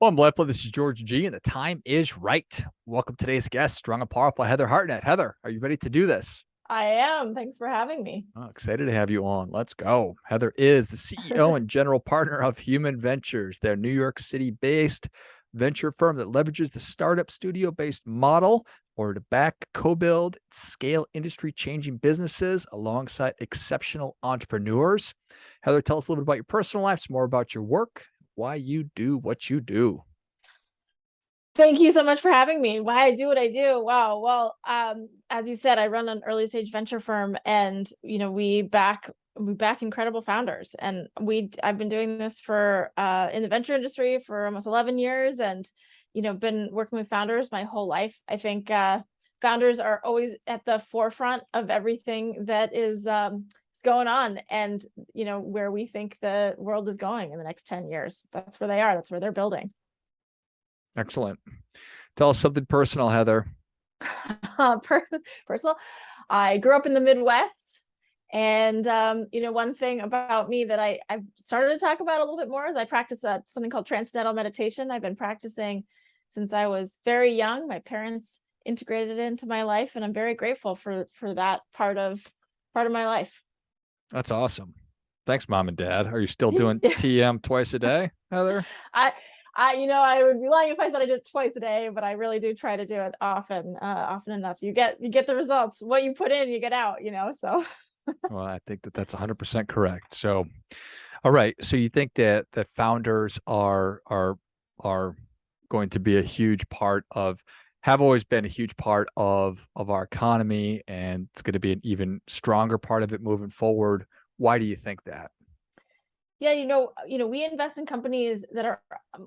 Well, I'm LifeBlood. This is George G, and the time is right. Welcome to today's guest, strong and powerful Heather Hartnett. Heather, are you ready to do this? I am. Thanks for having me. Oh, excited to have you on. Let's go. Heather is the CEO and general partner of Human Ventures, their New York City based venture firm that leverages the startup studio based model or to back, co build, scale industry changing businesses alongside exceptional entrepreneurs. Heather, tell us a little bit about your personal life, some more about your work, why you do what you do. Thank you so much for having me. Why I do what I do. Wow. Well, as you said, I run an early stage venture firm, and we back incredible founders. And I've been doing this for in the venture industry for almost 11 years, and been working with founders my whole life. I think founders are always at the forefront of everything that is going on, and where we think the world is going in the next 10 years. That's where they are. That's where they're building. Excellent. Tell us something personal, Heather. Personal. I grew up in the Midwest, and one thing about me that I've started to talk about a little bit more is I practice something called transcendental meditation. I've been practicing since I was very young. My parents integrated it into my life, and I'm very grateful for that part of my life. That's awesome. Thanks, mom and dad. Are you still doing TM twice a day, Heather? I I would be lying if I said I did it twice a day, but I really do try to do it often enough. You get the results. What you put in, you get out. So Well, I think that that's 100% correct. So, all right. So you think that founders are going to be a huge part of have always been a huge part of our economy, and it's going to be an even stronger part of it moving forward. Why do you think that? yeah, we invest in companies that are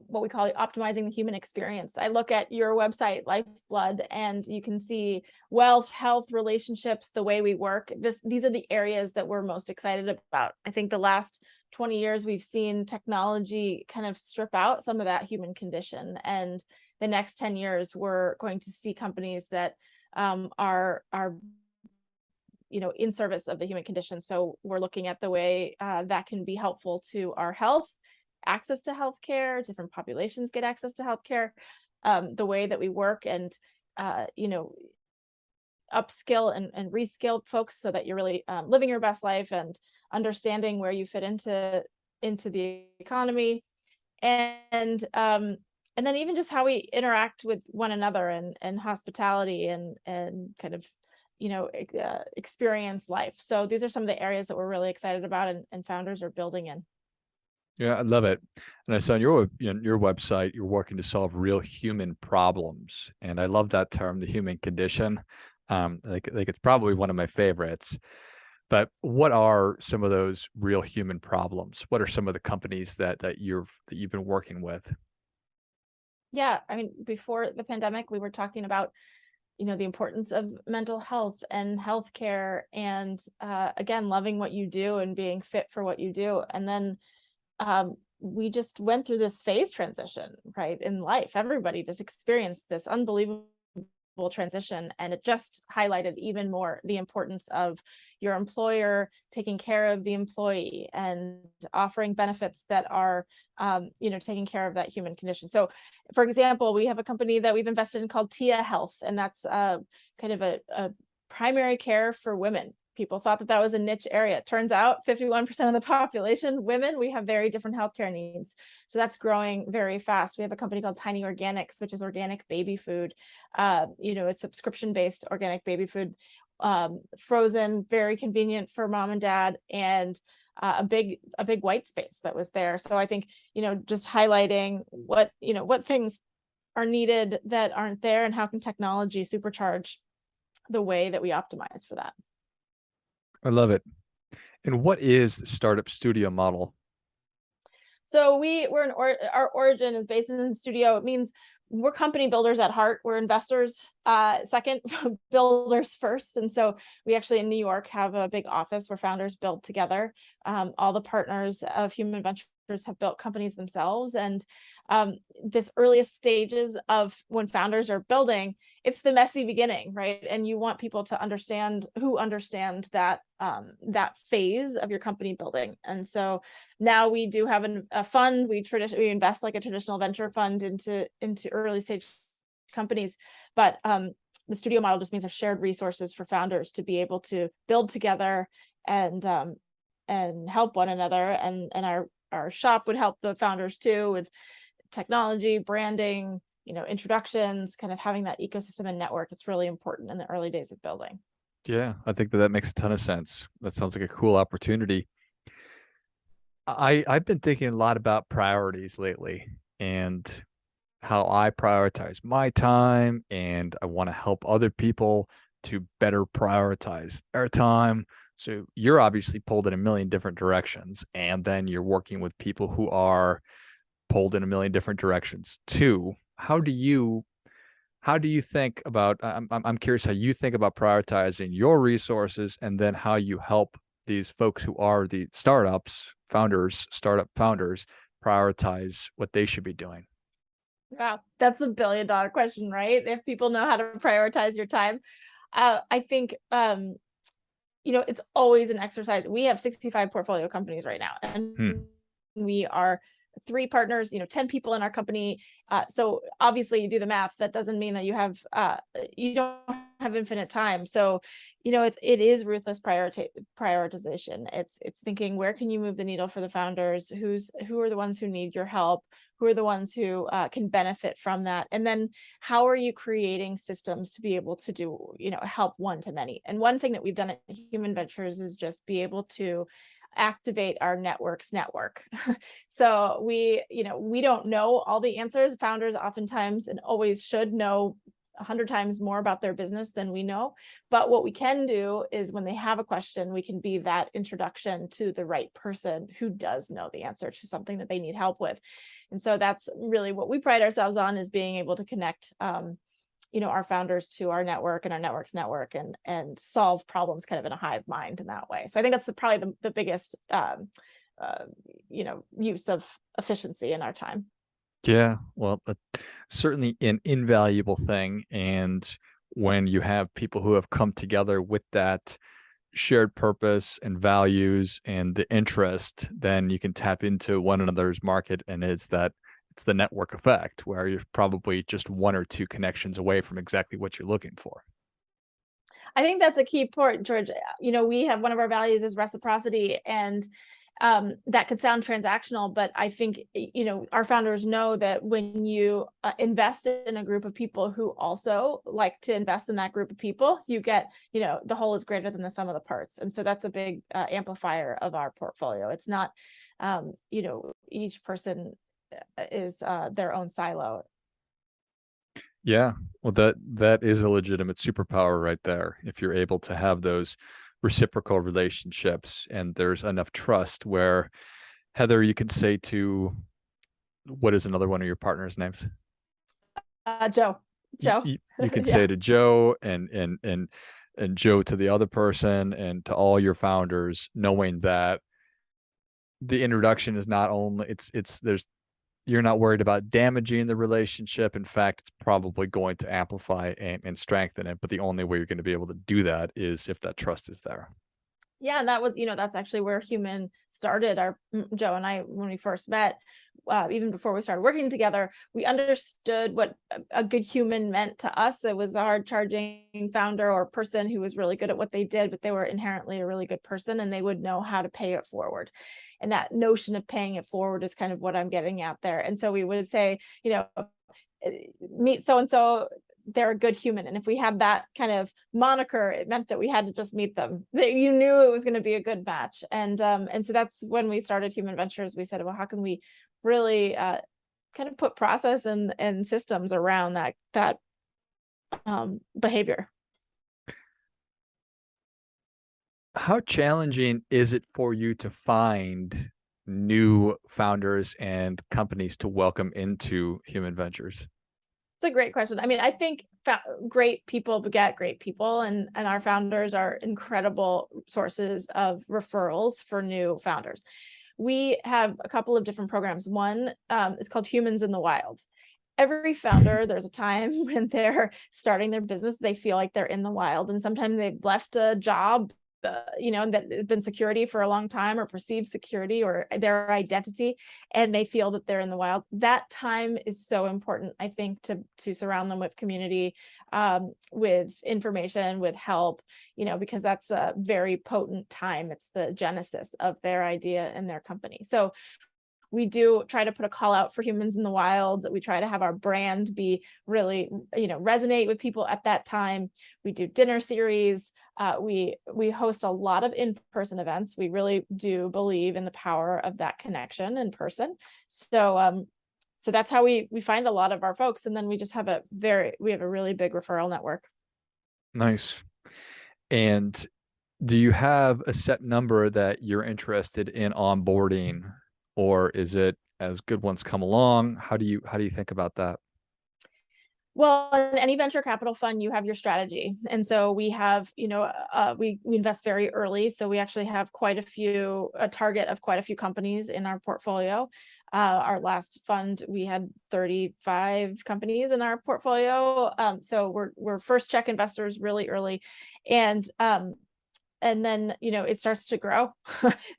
what we call optimizing the human experience. I look at your website, LifeBlood, and you can see wealth, health, relationships, the way we work. These are the areas that we're most excited about. I think the last 20 years we've seen technology kind of strip out some of that human condition, and the next 10 years we're going to see companies that are in service of the human condition. So we're looking at the way that can be helpful to our health, access to healthcare, different populations get access to healthcare, the way that we work, and uh, you know, upskill and reskill folks so that you're really living your best life and understanding where you fit into the economy, and then even just how we interact with one another, and hospitality, and kind of experience life. So these are some of the areas that we're really excited about, and founders are building in. Yeah, I love it. And I saw on your website, you're working to solve real human problems, and I love that term, the human condition. Like it's probably one of my favorites. But what are some of those real human problems? What are some of the companies that you've been working with? Yeah, I mean, before the pandemic we were talking about the importance of mental health and healthcare, and again, loving what you do and being fit for what you do. And then we just went through this phase transition, right, in life. Everybody just experienced this unbelievable transition, and it just highlighted even more the importance of your employer taking care of the employee and offering benefits that are taking care of that human condition. So for example, we have a company that we've invested in called Tia Health, and that's kind of a primary care for women. People thought that was a niche area. It turns out 51% of the population, women, we have very different healthcare needs. So that's growing very fast. We have a company called Tiny Organics, which is organic baby food, a subscription-based organic baby food, frozen, very convenient for mom and dad, and a big white space that was there. So I think, just highlighting what things are needed that aren't there, and how can technology supercharge the way that we optimize for that. I love it. And what is the startup studio model? So our origin is based in the studio. It means we're company builders at heart. We're investors second, builders first. And so we actually in New York have a big office where founders build together. All the partners of Human Ventures have built companies themselves. And this earliest stages of when founders are building, it's the messy beginning, right? And you want people to understand that that phase of your company building. And so now we do have a fund. We invest like a traditional venture fund into early stage companies, but the studio model just means a shared resources for founders to be able to build together and help one another. And our shop would help the founders too with technology, branding, introductions, kind of having that ecosystem and network. It's really important in the early days of building. Yeah, I think that makes a ton of sense. That sounds like a cool opportunity. I've been thinking a lot about priorities lately and how I prioritize my time, and I want to help other people to better prioritize their time. So you're obviously pulled in a million different directions, and then you're working with people who are pulled in a million different directions too. How do you think about, I'm curious how you think about prioritizing your resources, and then how you help these folks who are the startup founders prioritize what they should be doing. Wow, that's $1 billion question, right? If people know how to prioritize your time. I think it's always an exercise. We have 65 portfolio companies right now, Hmm. and we are 3 partners, 10 people in our company. So obviously you do the math. That doesn't mean that you don't have infinite time. So, it is ruthless prioritization. It's thinking, where can you move the needle for the founders? Who are the ones who need your help? Who are the ones who can benefit from that? And then how are you creating systems to be able to do, help one to many? And one thing that we've done at Human Ventures is just be able to activate our network's network. So we don't know all the answers. Founders oftentimes and always should know 100 times more about their business than we know. But what we can do is when they have a question, we can be that introduction to the right person who does know the answer to something that they need help with. And so that's really what we pride ourselves on, is being able to connect our founders to our network and our network's network, and solve problems kind of in a hive mind in that way. So I think that's probably the biggest use of efficiency in our time. Yeah, well, certainly an invaluable thing. And when you have people who have come together with that shared purpose and values and the interest, then you can tap into one another's market. And it's the network effect where you're probably just one or two connections away from exactly what you're looking for. I think that's a key point, George. We have, one of our values is reciprocity, and that could sound transactional, but I think, our founders know that when you invest in a group of people who also like to invest in that group of people, you get, the whole is greater than the sum of the parts. And so that's a big amplifier of our portfolio. It's not, each person is their own silo. Yeah, well, that is a legitimate superpower right there. If you're able to have those reciprocal relationships, and there's enough trust where, Heather, you can say to, what is another one of your partner's names? Joe. You, Joe. you, you can say Yeah. to Joe, and Joe to the other person, and to all your founders, knowing that the introduction is not only, it's there's you're not worried about damaging the relationship. In fact, it's probably going to amplify and strengthen it. But the only way you're going to be able to do that is if that trust is there. Yeah, and that was, that's actually where Human started. Joe and I, when we first met, even before we started working together, we understood what a good human meant to us. It was a hard charging founder or person who was really good at what they did, but they were inherently a really good person, and they would know how to pay it forward. And that notion of paying it forward is kind of what I'm getting at there. And so we would say, meet so and so, they're a good human. And if we had that kind of moniker, it meant that we had to just meet them, that you knew it was going to be a good match. And so that's when we started Human Ventures. We said, well, how can we really kind of put process and systems around that behavior? How challenging is it for you to find new founders and companies to welcome into Human Ventures? It's a great question. I mean, I think great people beget great people, and our founders are incredible sources of referrals for new founders. we have a couple of different programs. One is called Humans in the Wild. Every founder, there's a time when they're starting their business, they feel like they're in the wild, and sometimes they've left a job, that has been security for a long time, or perceived security, or their identity, and they feel that they're in the wild. That time is so important, I think, to surround them with community, with information, with help, because that's a very potent time. It's the genesis of their idea and their company. So we do try to put a call out for Humans in the Wild. We try to have our brand be really, resonate with people at that time. We do dinner series. We host a lot of in-person events. We really do believe in the power of that connection in person. So that's how we find a lot of our folks. And then we just have we have a really big referral network. Nice. And do you have a set number that you're interested in onboarding, or is it as good ones come along? How do you think about that? Well, in any venture capital fund, you have your strategy. And so we have, we invest very early. So we actually have a target of quite a few companies in our portfolio. Our last fund, we had 35 companies in our portfolio. So we're first check investors really early. And then, it starts to grow.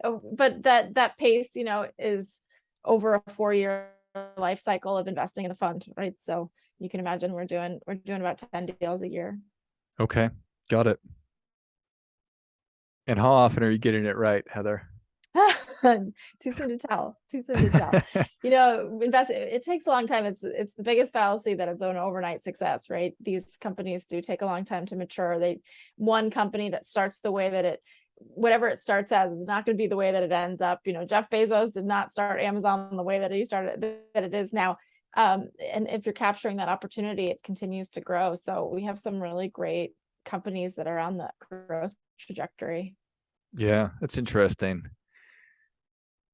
But that pace, is over a 4-year life cycle of investing in the fund, right? So you can imagine we're doing about 10 deals a year. Okay, got it. And how often are you getting it right, Heather? Too soon to tell. Too soon to tell. It takes a long time. It's the biggest fallacy that it's an overnight success, right? These companies do take a long time to mature. One company that starts the way that whatever it starts as is not going to be the way that it ends up. Jeff Bezos did not start Amazon the way that he started, that it is now. And if you're capturing that opportunity, it continues to grow. So we have some really great companies that are on the growth trajectory. Yeah, that's interesting.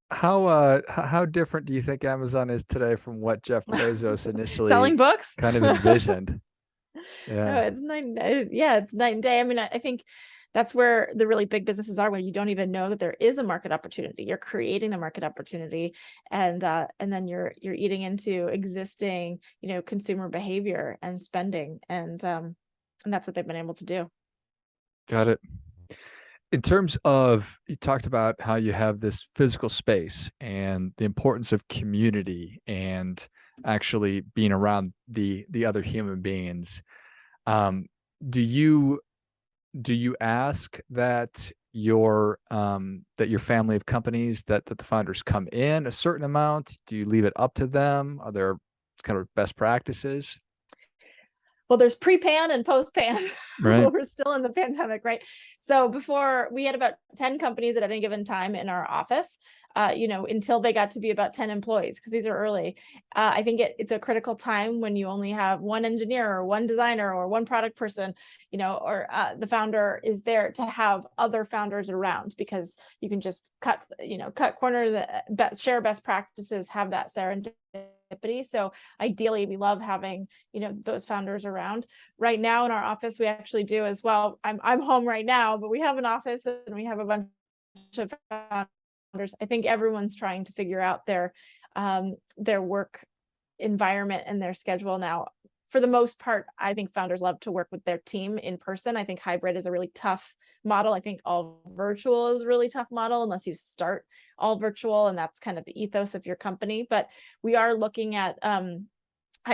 How different do you think Amazon is today from what Jeff Bezos initially selling books kind of envisioned? No, Yeah, it's it's night and day. I mean, I think that's where the really big businesses are, when you don't even know that there is a market opportunity. You're creating the market opportunity, and then you're eating into existing, consumer behavior and spending, and that's what they've been able to do. got it. In terms of, you talked about how you have this physical space and the importance of community and actually being around the other human beings. Um, do you ask that your family of companies that the founders come in a certain amount? Do you leave it up to them? Are there kind of best practices? Well, there's pre-pan and post-pan. Right. We're still in the pandemic, right? So before, we had about 10 companies at any given time in our office, until they got to be about 10 employees, because these are early. I think it's a critical time when you only have one engineer or one designer or one product person, or the founder is there to have other founders around, because you can just cut corners, share best practices, have that serendipity. So ideally, we love having, those founders around. Right now in our office, we actually do as well. I'm home right now, but we have an office and we have a bunch of founders. I think everyone's trying to figure out their work environment and their schedule now. For the most part, I think founders love to work with their team in person. I think hybrid is a really tough model. I think all virtual is a really tough model unless you start all virtual, and that's kind of the ethos of your company. But we are looking at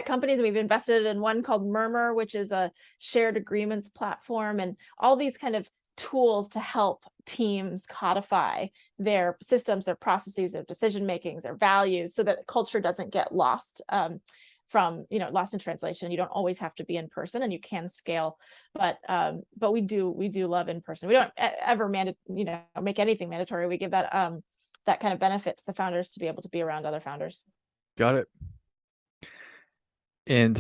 companies, and we've invested in one called Murmur, which is a shared agreements platform, and all these kind of tools to help teams codify their systems, their processes, their decision makings, their values, so that culture doesn't get lost. Lost in translation. You don't always have to be in person, and you can scale, but we do love in person. We don't ever make anything mandatory. We give that kind of benefit to the founders to be able to be around other founders. Got it. And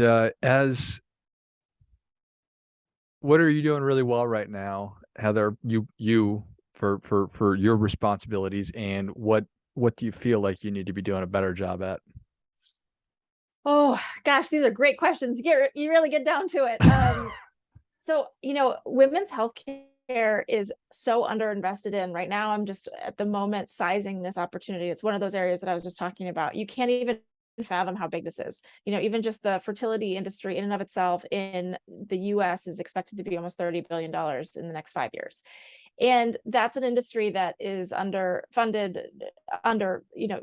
what are you doing really well right now, Heather? You for your responsibilities, and what do you feel like you need to be doing a better job at? Oh gosh, these are great questions. You really get down to it. So, women's healthcare healthcare is so underinvested in right now. I'm just at the moment sizing this opportunity. It's one of those areas that I was just talking about. You can't even fathom how big this is. Even just the fertility industry in and of itself in the US is expected to be almost $30 billion in the next 5 years. And that's an industry that is underfunded,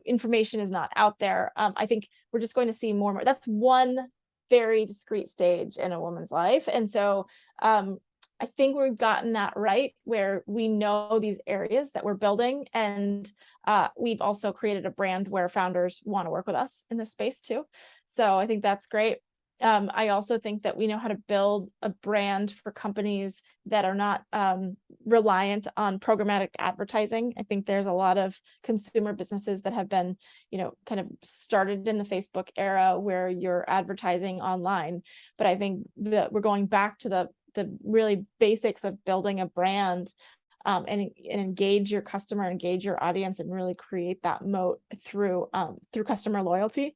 information is not out there. I think we're just going to see more and more. That's one very discrete stage in a woman's life. And so I think we've gotten that right, where we know these areas that we're building. And we've also created a brand where founders want to work with us in this space too. So I think that's great. I also think that we know how to build a brand for companies that are not reliant on programmatic advertising. I think there's a lot of consumer businesses that have been, kind of started in the Facebook era where you're advertising online. But I think that we're going back to the really basics of building a brand and engage your customer, engage your audience, and really create that moat through customer loyalty.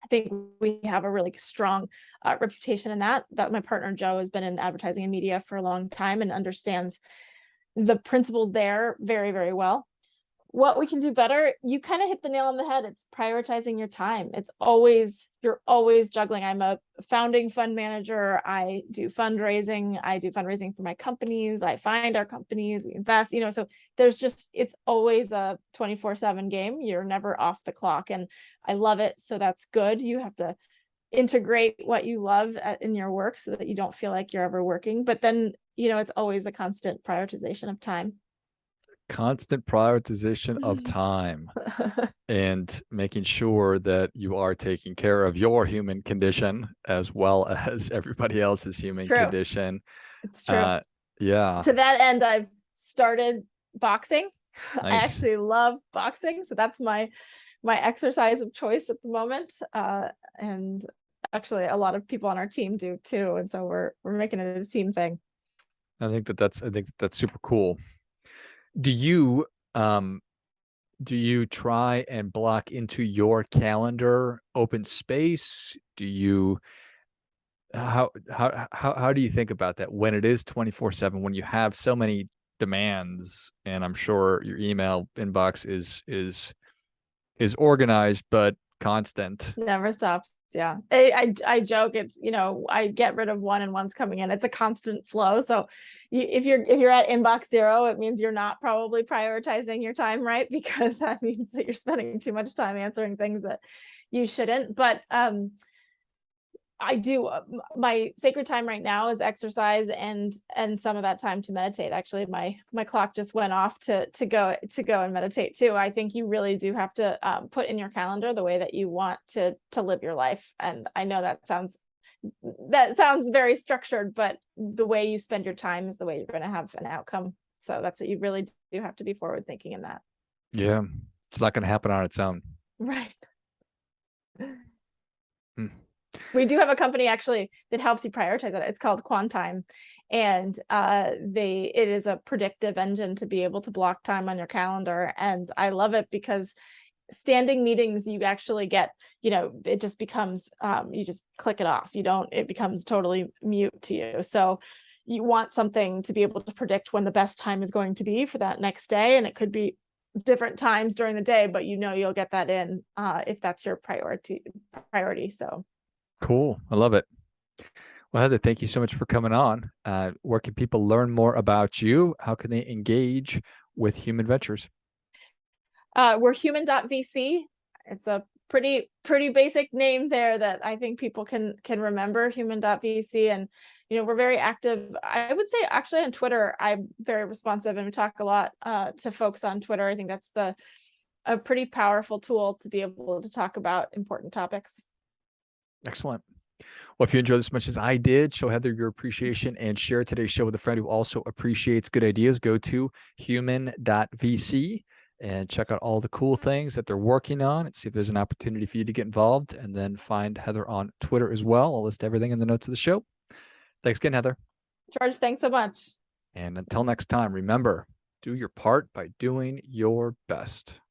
I think we have a really strong reputation in that my partner Joe has been in advertising and media for a long time and understands the principles there very, very well. What we can do better, you kind of hit the nail on the head. It's prioritizing your time. You're always juggling. I'm a founding fund manager. I do fundraising for my companies. I find our companies, we invest, so it's always a 24/7 game. You're never off the clock. And I love it. So that's good. You have to integrate what you love in your work so that you don't feel like you're ever working. But then, it's always a constant prioritization of time. Constant prioritization of time and making sure that you are taking care of your human condition as well as everybody else's human condition. It's true. Yeah. To that end, I've started boxing. Nice. I actually love boxing. So that's my exercise of choice at the moment. And actually a lot of people on our team do too. And so we're making it a team thing. I think that's super cool. Do you try and block into your calendar open space? How do you think about that when it is 24/7, when you have so many demands? And I'm sure your email inbox is organized but constant. Never stops. Yeah. I joke, it's, I get rid of one and one's coming in. It's a constant flow. So if you're at inbox 0, it means you're not probably prioritizing your time right, because that means that you're spending too much time answering things that you shouldn't. But I do, my sacred time right now is exercise and some of that time to meditate. Actually, my clock just went off to go and meditate too. I think you really do have to put in your calendar the way that you want to live your life. And I know that sounds very structured, but the way you spend your time is the way you're going to have an outcome. So that's what you really do have to be forward thinking in that. Yeah. It's not going to happen on its own. Right. We do have a company actually that helps you prioritize it. It's called Quantime, and it is a predictive engine to be able to block time on your calendar. And I love it because standing meetings, you actually get, it just becomes, you just click it off. It becomes totally mute to you. So you want something to be able to predict when the best time is going to be for that next day. And it could be different times during the day, but you'll get that in if that's your priority. So. Cool. I love it. Well, Heather, thank you so much for coming on. Where can people learn more about you? How can they engage with Human Ventures? We're human.vc. It's a pretty basic name there that I think people can remember, human.vc. And, we're very active. I would say actually on Twitter, I'm very responsive, and we talk a lot to folks on Twitter. I think that's a pretty powerful tool to be able to talk about important topics. Excellent. Well, if you enjoyed this as much as I did, show Heather your appreciation and share today's show with a friend who also appreciates good ideas. Go to human.vc and check out all the cool things that they're working on and see if there's an opportunity for you to get involved. And then find Heather on Twitter as well. I'll list everything in the notes of the show. Thanks again, Heather. George, thanks so much. And until next time, remember, do your part by doing your best.